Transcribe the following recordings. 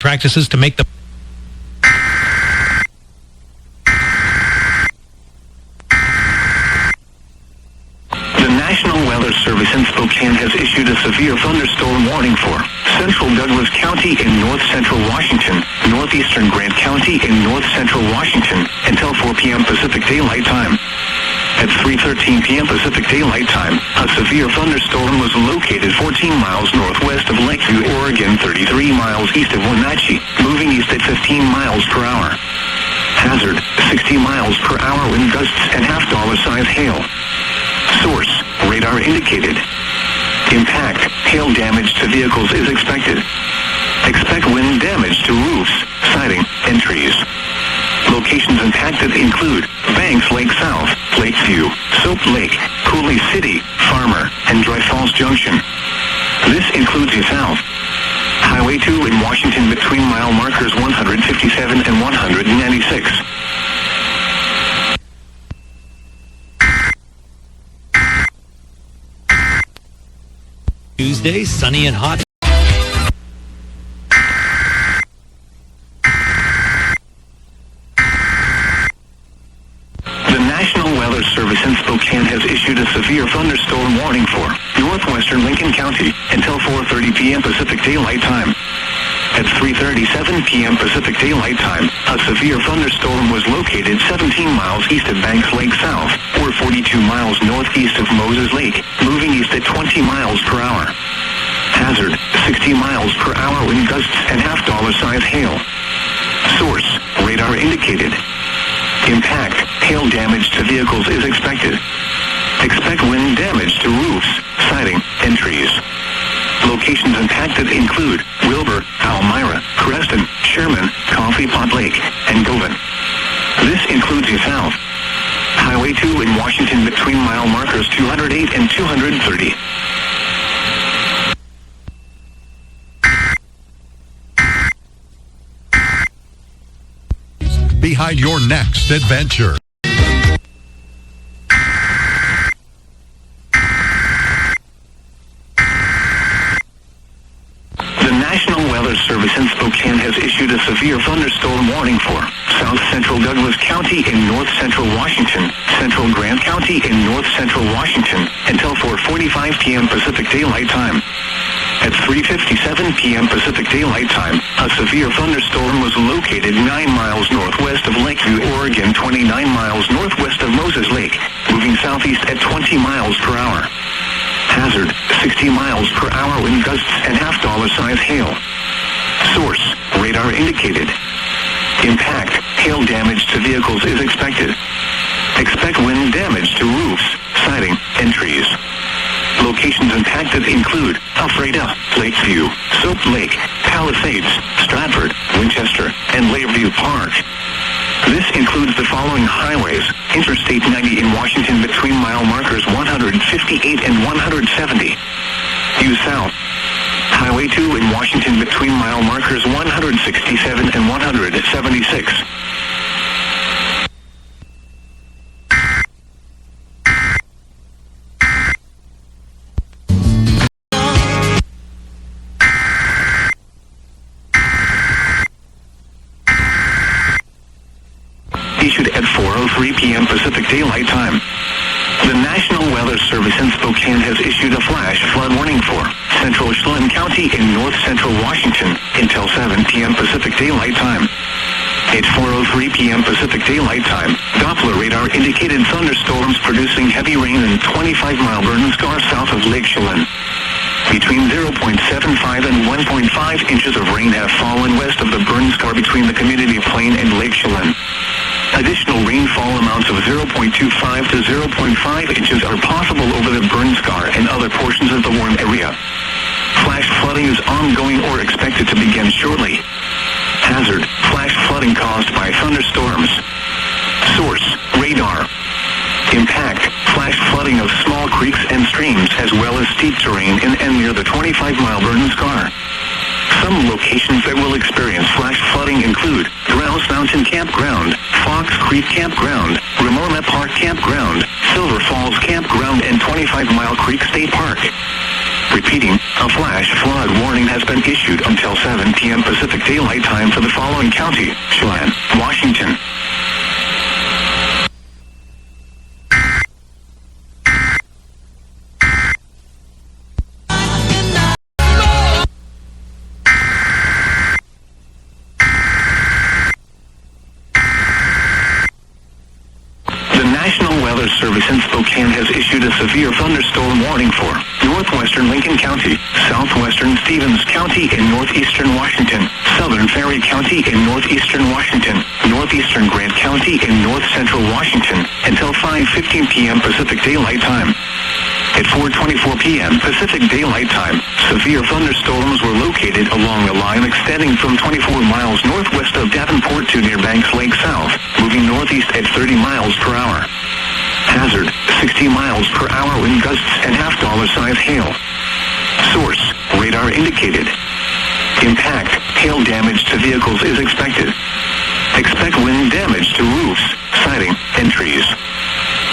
practices to make the National Weather Service in Spokane has issued a severe thunderstorm warning for central Douglas County in north-central Washington, northeastern Grant County in north-central Washington, until 4 p.m. Pacific Daylight Time. At 3:13 p.m. Pacific Daylight Time, a severe thunderstorm was located 14 miles northwest of Lakeview, Oregon, 33 miles east of Wenatchee, moving east at 15 miles per hour. Hazard, 60 miles per hour wind gusts and half-dollar-size hail. Source, radar indicated. Impact, hail damage to vehicles is expected. Expect wind damage to roofs, siding, and trees. Locations impacted include Banks Lake South, Lakeview, Soap Lake, Cooley City, Farmer, and Dry Falls Junction. This includes the South. Highway 2 in Washington between mile markers 157 and 196. Tuesday, sunny and hot. The National Weather Service in Spokane has issued a severe thunderstorm warning for northwestern Lincoln County until 4:30 p.m. Pacific Daylight Time. At 3:37 p.m. Pacific Daylight Time, a severe thunderstorm was located 17 miles east of Banks Lake South, or 42 miles northeast of Moses Lake, moving east at 20 miles per hour. Hazard, 60 miles per hour wind gusts and half-dollar-size hail. Source, radar indicated. Impact, hail damage to vehicles is expected. Expect wind damage to roofs, siding, and trees. Locations impacted include Wilbur, Elmira, Creston, Sherman, Coffee Pot Lake, and Govan. This includes the South. Highway 2 in Washington between mile markers 208 and 230. Behind your next adventure. The National Weather Service in Spokane has issued a severe thunderstorm warning for south-central Douglas County in north-central Washington, central Grant County in north-central Washington, until 4:45 p.m. Pacific Daylight Time. At 3:57 p.m. Pacific Daylight Time, a severe thunderstorm was located 9 miles northwest of Lakeview, Oregon, 29 miles northwest of Moses Lake, moving southeast at 20 miles per hour. Hazard, 60 miles per hour wind gusts and half-dollar-size hail. Source, radar indicated. Impact, hail damage to vehicles is expected. Expect wind damage to roofs, siding, and trees. Locations impacted include Alfreda, Lakeview, Soap Lake, Palisades, Stratford, Winchester, and Lakeview Park. This includes the following highways: Interstate 90 in Washington between mile markers 158 and 170. Due south. Highway 2 in Washington between mile markers 167 and 176. Issued at 4:03 p.m. Pacific Daylight Time. The National Weather Service in Spokane has issued a flash flood warning for central Chelan County in north-central Washington until 7 p.m. Pacific Daylight Time. At 4:03 p.m. Pacific Daylight Time, Doppler radar indicated thunderstorms producing heavy rain in 25-mile Burton Scar south of Lake Chelan. Between 0.75 and 1.5 inches of rain have fallen west of the Burton Scar between the community plain and Lake Chelan. Additional rainfall amounts of 0.25 to 0.5 inches are possible over the Burn Scar and other portions of the warm area. Flash flooding is ongoing or expected to begin shortly. Hazard, flash flooding caused by thunderstorms. Source, radar. Impact, flash flooding of small creeks and streams as well as steep terrain in and near the 25-mile Burn Scar. Some locations that will experience flash flooding include Grouse Mountain Campground, Fox Creek Campground, Ramona Park Campground, Silver Falls Campground, and 25 Mile Creek State Park. Repeating, a flash flood warning has been issued until 7 p.m. Pacific Daylight Time for the following county: Chelan, Washington. Service in Spokane has issued a severe thunderstorm warning for northwestern Lincoln County, southwestern Stevens County in northeastern Washington, southern Ferry County in northeastern Washington, northeastern Grant County in north central Washington until 5:15 p.m. Pacific Daylight Time. At 4:24 p.m. Pacific Daylight Time, severe thunderstorms were located along a line extending from 24 miles northwest of Davenport to near Banks Lake South, moving northeast at 30 miles per hour. Hazard, 60 miles per hour wind gusts and half-dollar size hail. Source, radar indicated. Impact, hail damage to vehicles is expected. Expect wind damage to roofs, siding, and trees.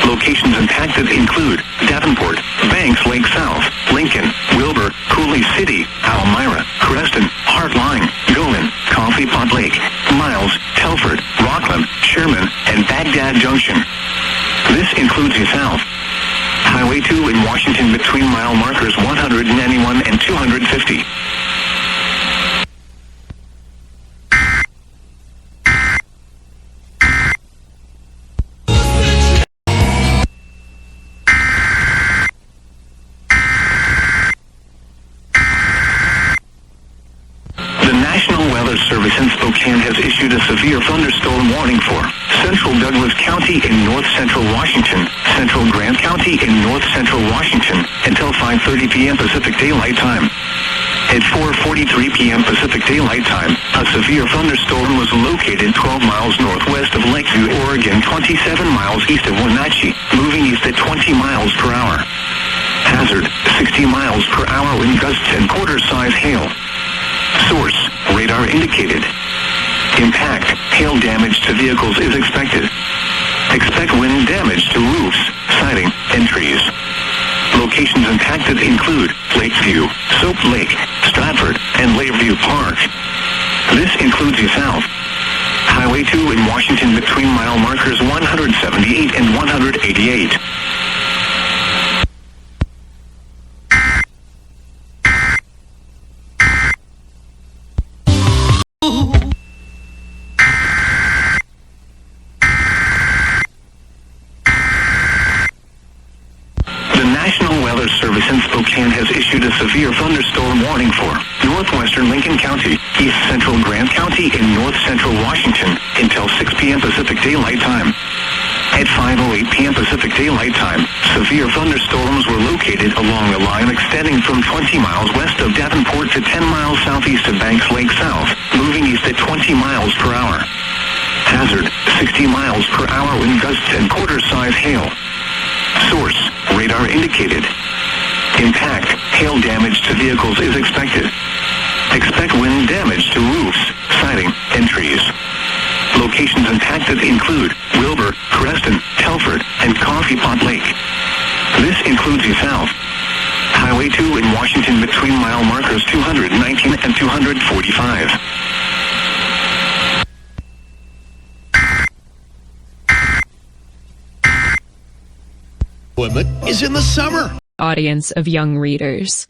Locations impacted include Davenport, Banks Lake South, Lincoln, Wilbur, Cooley City, Elmira, Creston, Heartline, Golan, Coffee Pot Lake, Miles, Telford, Rockland, Sherman, and Baghdad Junction. This includes the South. Highway 2 in Washington between mile markers 191 and 250. Service in Spokane has issued a severe thunderstorm warning for central Douglas County in north central Washington, central Grant County in north central Washington until 5:30 p.m. Pacific Daylight Time. At 4:43 p.m. Pacific Daylight Time, a severe thunderstorm was located 12 miles northwest of Lakeview, Oregon, 27 miles east of Wenatchee, moving east at 20 miles per hour. Hazard, 60 miles per hour wind gusts and quarter-size hail. Source, radar indicated. Impact, hail damage to vehicles is expected. Expect wind damage to roofs, siding, and trees. Locations impacted include Lakeview, Soap Lake, Stratford, and Lakeview Park. This includes the South. Highway 2 in Washington between mile markers 178 and 188. Service in Spokane has issued a severe thunderstorm warning for northwestern Lincoln County, east central Grant County, in north central Washington until 6 p.m. Pacific Daylight Time. At 5:08 p.m. Pacific Daylight Time, severe thunderstorms were located along a line extending from 20 miles west of Davenport to 10 miles southeast of Banks Lake South, moving east at 20 miles per hour. Hazard, 60 miles per hour wind gusts and quarter-size hail. Source, radar indicated. Impact, hail damage to vehicles is expected. Expect wind damage to roofs, siding, and trees. Locations impacted include Wilbur, Creston, Telford, and Coffee Pot Lake. This includes the South. Highway 2 in Washington between mile markers 219 and 245. Limit is in the summer. Audience of young readers.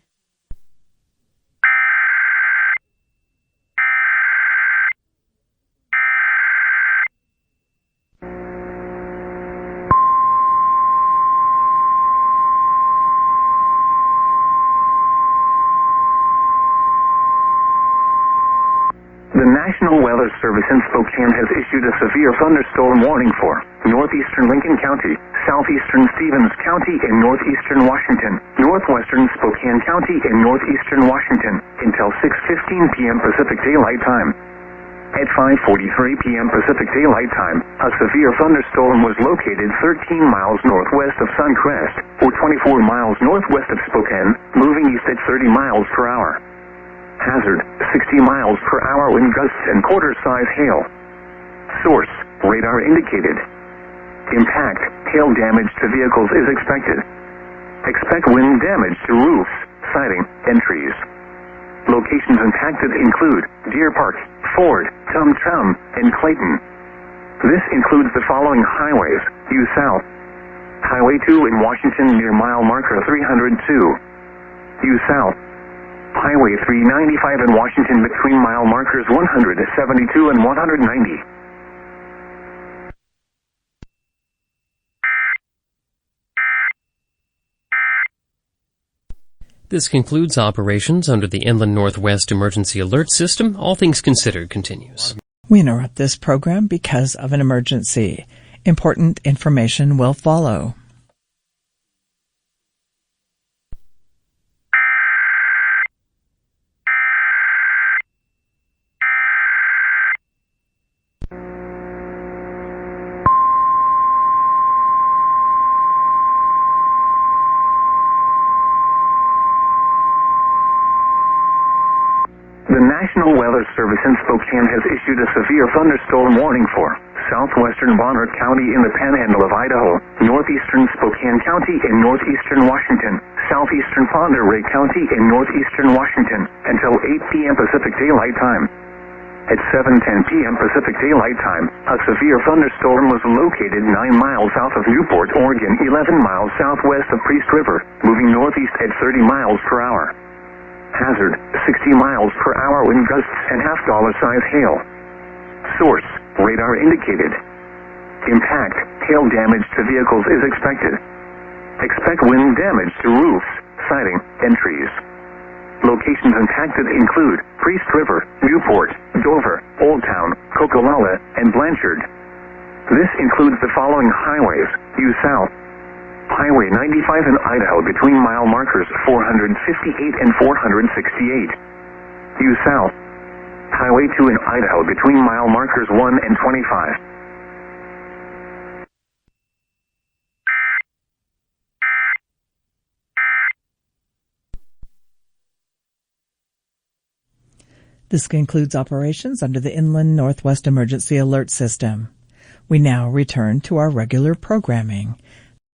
The National Weather Service in Spokane has issued a severe thunderstorm warning for northeastern Lincoln County, southeastern Stevens County, and northeastern Washington, northwestern Spokane County, and northeastern Washington until 6:15 p.m. Pacific Daylight Time. At 5:43 p.m. Pacific Daylight Time, a severe thunderstorm was located 13 miles northwest of Suncrest, or 24 miles northwest of Spokane, moving east at 30 miles per hour. Hazard, 60 miles per hour wind gusts and quarter-size hail. Source, radar indicated. Impact, hail damage to vehicles is expected. Expect wind damage to roofs, siding, and trees. Locations impacted include Deer Park, Ford, Tum Tum, and Clayton. This includes the following highways: U South, Highway 2 in Washington near mile marker 302. U South, Highway 395 in Washington between mile markers 172 and 190. This concludes operations under the Inland Northwest Emergency Alert System. All Things Considered continues. We interrupt this program because of an emergency. Important information will follow. The National Weather Service in Spokane has issued a severe thunderstorm warning for southwestern Bonner County in the panhandle of Idaho, northeastern Spokane County in northeastern Washington, southeastern Pend Oreille County in northeastern Washington until 8 p.m. Pacific Daylight Time. At 7:10 p.m. Pacific Daylight Time, a severe thunderstorm was located 9 miles south of Newport, Oregon, 11 miles southwest of Priest River, moving northeast at 30 miles per hour. Hazard, 60 miles per hour wind gusts and half-dollar-size hail. Source, radar indicated. Impact, hail damage to vehicles is expected. Expect wind damage to roofs, siding, and trees. Locations impacted include Priest River, Newport, Dover, Old Town, Coquilala, and Blanchard. This includes the following highways: U South, Highway 95 in Idaho between mile markers 458 and 468. U South, Highway 2 in Idaho between mile markers 1 and 25. This concludes operations under the Inland Northwest Emergency Alert System. We now return to our regular programming.